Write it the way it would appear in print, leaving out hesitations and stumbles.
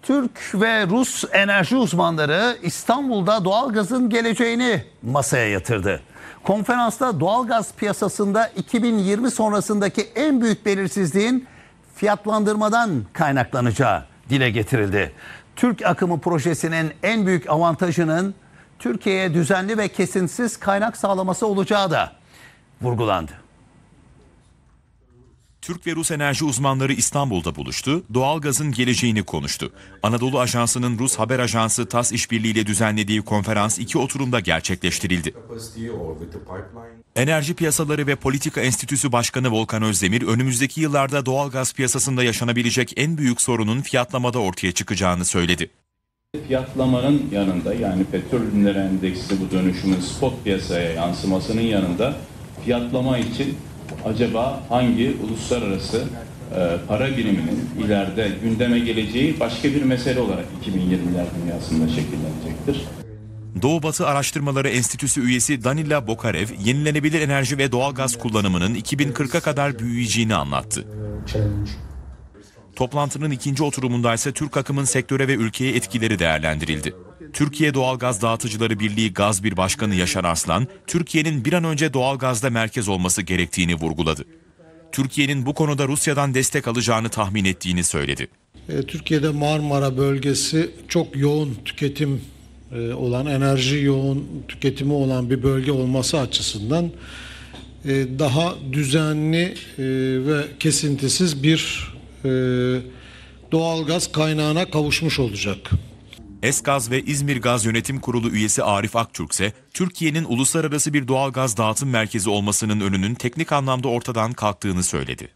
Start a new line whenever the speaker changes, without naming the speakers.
Türk ve Rus enerji uzmanları İstanbul'da doğalgazın geleceğini masaya yatırdı. Konferansta doğalgaz piyasasında 2020 sonrasındaki en büyük belirsizliğin fiyatlandırmadan kaynaklanacağı dile getirildi. Türk akımı projesinin en büyük avantajının Türkiye'ye düzenli ve kesintisiz kaynak sağlaması olacağı da vurgulandı.
Türk ve Rus enerji uzmanları İstanbul'da buluştu, doğalgazın geleceğini konuştu. Anadolu Ajansı'nın Rus haber ajansı TASS işbirliğiyle düzenlediği konferans 2 oturumda gerçekleştirildi. Enerji Piyasaları ve Politika Enstitüsü Başkanı Volkan Özdemir, önümüzdeki yıllarda doğalgaz piyasasında yaşanabilecek en büyük sorunun fiyatlamada ortaya çıkacağını söyledi.
Fiyatlamanın yanında, yani petrol ürünleri endeksi bu dönüşümün spot piyasaya yansımasının yanında fiyatlama için acaba hangi uluslararası para biriminin ileride gündeme geleceği başka bir mesele olarak 2020'ler dünyasında şekillenecektir.
Doğu Batı Araştırmaları Enstitüsü üyesi Danila Bokarev, yenilenebilir enerji ve doğalgaz kullanımının 2040'a kadar büyüyeceğini anlattı. Toplantının ikinci oturumunda ise Türk akımın sektöre ve ülkeye etkileri değerlendirildi. Türkiye Doğalgaz Dağıtıcıları Birliği Gaz1 Başkanı Yaşar Arslan, Türkiye'nin bir an önce doğalgazda merkez olması gerektiğini vurguladı. Türkiye'nin bu konuda Rusya'dan destek alacağını tahmin ettiğini söyledi.
Türkiye'de Marmara bölgesi çok yoğun tüketim olan, enerji yoğun tüketimi olan bir bölge olması açısından daha düzenli ve kesintisiz bir doğalgaz kaynağına kavuşmuş olacak.
Esgaz ve İzmir Gaz Yönetim Kurulu üyesi Arif Aktürk ise Türkiye'nin uluslararası bir doğalgaz dağıtım merkezi olmasının önünün teknik anlamda ortadan kalktığını söyledi.